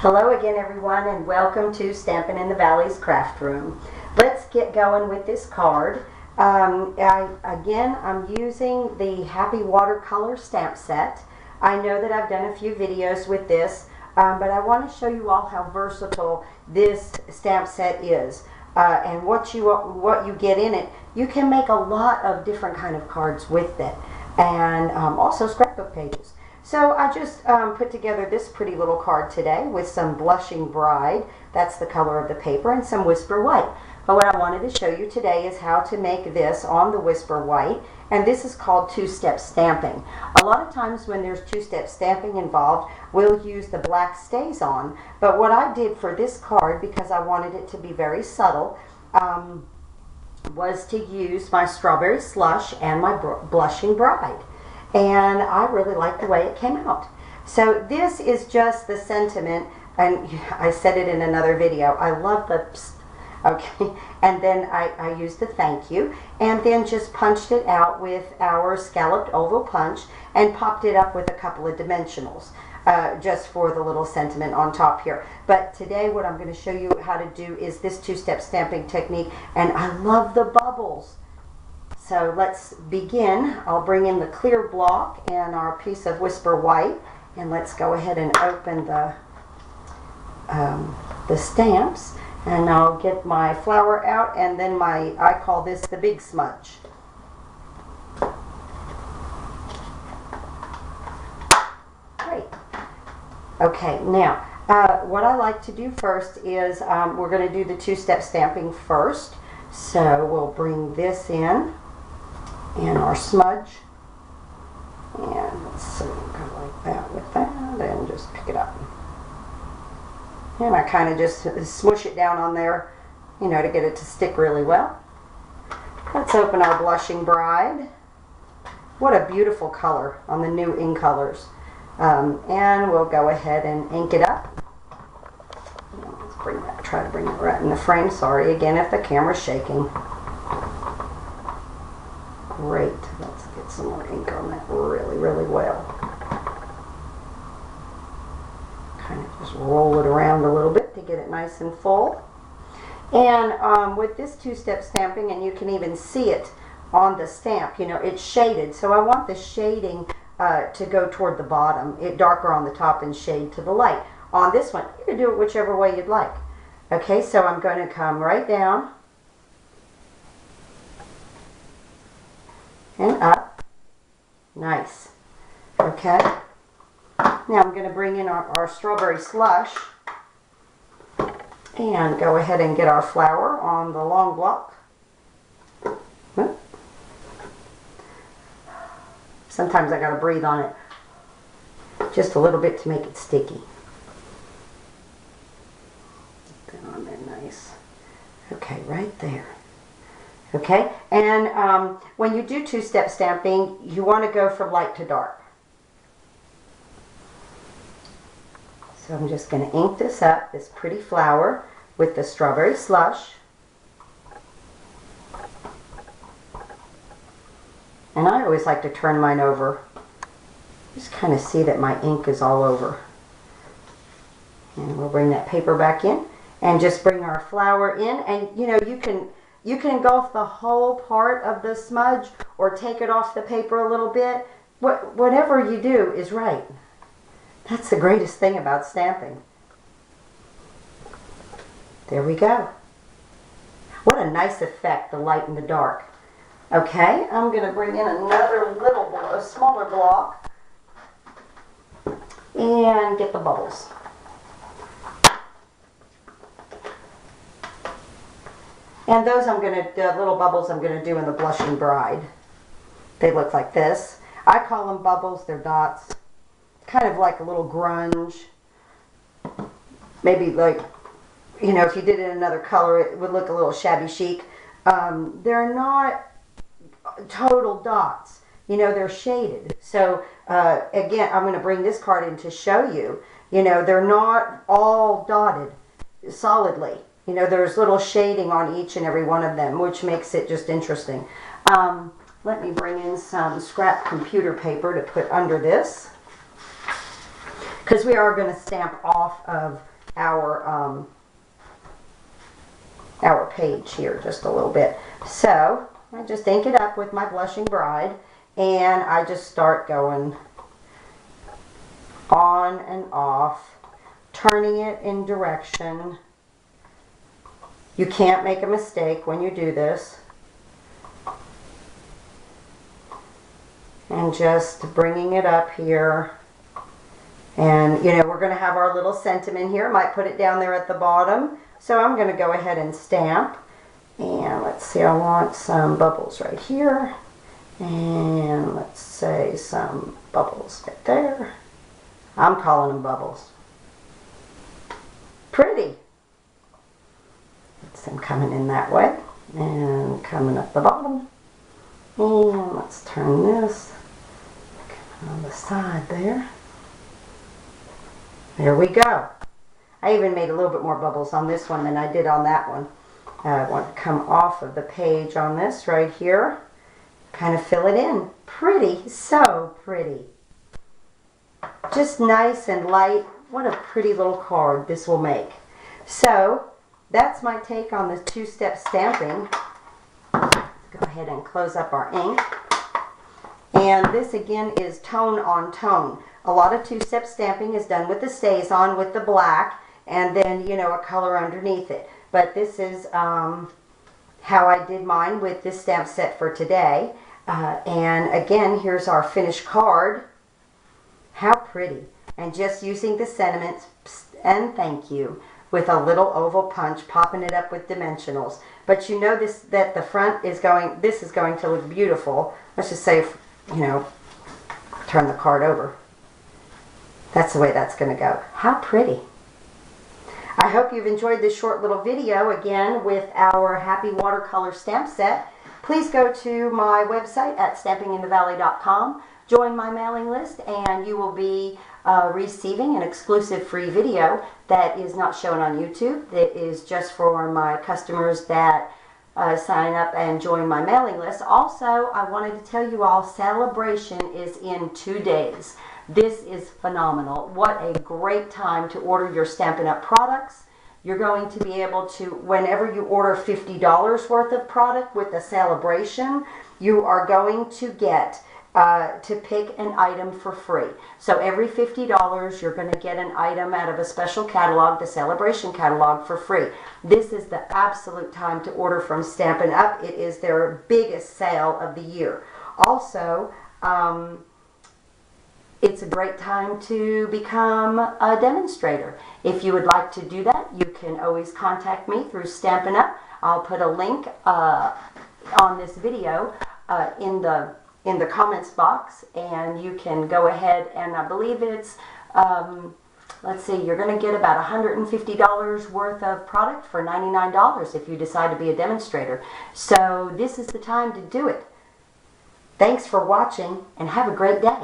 Hello again, everyone, and welcome to Stampin' in the Valley's Craft Room. Let's get going with this card. I'm using the Happy Watercolor stamp set. I know that I've done a few videos with this, but I want to show you all how versatile this stamp set is. And what you get in it. You can make a lot of different kind of cards with it, and also scrapbook pages. So I just put together this pretty little card today with some Blushing Bride, that's the color of the paper, and some Whisper White. But what I wanted to show you today is how to make this on the Whisper White, and this is called two-step stamping. A lot of times when there's two-step stamping involved, we'll use the black StazOn, but what I did for this card, because I wanted it to be very subtle, was to use my Strawberry Slush and my Blushing Bride. And I really like the way it came out. So this is just the sentiment, and I said it in another video. I love the psst, okay, and then I used the thank you, and then just punched it out with our scalloped oval punch and popped it up with a couple of dimensionals, just for the little sentiment on top here. But today what I'm going to show you how to do is this two-step stamping technique, and I love the bubbles. So let's begin. I'll bring in the clear block and our piece of Whisper White, and let's go ahead and open the stamps, and I'll get my flower out, and then I call this the big smudge. Great. Okay, now what I like to do first is we're going to do the two-step stamping first. So we'll bring this in. And our smudge, and let's see, go like that with that, and just pick it up. And I kind of just smush it down on there, you know, to get it to stick really well. Let's open our Blushing Bride. What a beautiful color on the new ink colors. And we'll go ahead and ink it up. Let's try to bring it right in the frame. Sorry again if the camera's shaking. Great. Let's get some more ink on that really, really well. Kind of just roll it around a little bit to get it nice and full. And with this two-step stamping, and you can even see it on the stamp, you know, it's shaded. So I want the shading to go toward the bottom, darker on the top and shade to the light. On this one, you can do it whichever way you'd like. Okay, so I'm going to come right down and up. Nice. Okay. Now I'm going to bring in our Strawberry Slush and go ahead and get our flower on the long block. Sometimes I got to breathe on it just a little bit to make it sticky. Get that on there nice. Okay, right there. Okay, and when you do two-step stamping, you want to go from light to dark. So I'm just going to ink this up, this pretty flower, with the Strawberry Slush. And I always like to turn mine over. Just kind of see that my ink is all over. And we'll bring that paper back in, and just bring our flower in, and you know, you can engulf the whole part of the smudge or take it off the paper a little bit. Whatever you do is right. That's the greatest thing about stamping. There we go. What a nice effect, the light and the dark. Okay, I'm going to bring in another smaller block and get the bubbles. And those the little bubbles I'm going to do in the Blushing Bride. They look like this. I call them bubbles, they're dots. Kind of like a little grunge. Maybe like, you know, if you did it in another color, it would look a little shabby chic. They're not total dots. You know, they're shaded. So, again, I'm going to bring this card in to show you, you know, they're not all dotted solidly. You know, there's little shading on each and every one of them, which makes it just interesting. Let me bring in some scrap computer paper to put under this, because we are going to stamp off of our page here just a little bit. So I just ink it up with my Blushing Bride, and I just start going on and off, turning it in direction. You can't make a mistake when you do this. And just bringing it up here. And, you know, we're going to have our little sentiment here. Might put it down there at the bottom. So I'm going to go ahead and stamp. And let's see, I want some bubbles right here. And let's say some bubbles right there. I'm calling them bubbles. Pretty. It's them coming in that way. And coming up the bottom. And let's turn this on the side there. There we go. I even made a little bit more bubbles on this one than I did on that one. I want to come off of the page on this right here. Kind of fill it in. Pretty, so pretty. Just nice and light. What a pretty little card this will make. So, that's my take on the two-step stamping. Go ahead and close up our ink. And this again is tone on tone. A lot of two-step stamping is done with the StazOn with the black and then, you know, a color underneath it. But this is how I did mine with this stamp set for today. And again, here's our finished card. How pretty. And just using the sentiments and thank you with a little oval punch, popping it up with dimensionals. But you know that the front is going, this is going to look beautiful. Let's just say, you know, turn the card over. That's the way that's going to go. How pretty. I hope you've enjoyed this short little video again with our Happy Watercolor stamp set. Please go to my website at stampinginthevalley.com. Join my mailing list and you will be receiving an exclusive free video that is not shown on YouTube. That is just for my customers that sign up and join my mailing list. Also, I wanted to tell you all, Celebration is in 2 days. This is phenomenal. What a great time to order your Stampin' Up! Products. You're going to be able to, whenever you order $50 worth of product with the Celebration, you are going to get to pick an item for free. So every $50 you're going to get an item out of a special catalog, the Celebration catalog, for free. This is the absolute time to order from Stampin' Up! It is their biggest sale of the year. Also, it's a great time to become a demonstrator. If you would like to do that, you can always contact me through Stampin' Up! I'll put a link on this video in the comments box, and you can go ahead and I believe it's, let's see, you're going to get about $150 worth of product for $99 if you decide to be a demonstrator. So this is the time to do it. Thanks for watching and have a great day.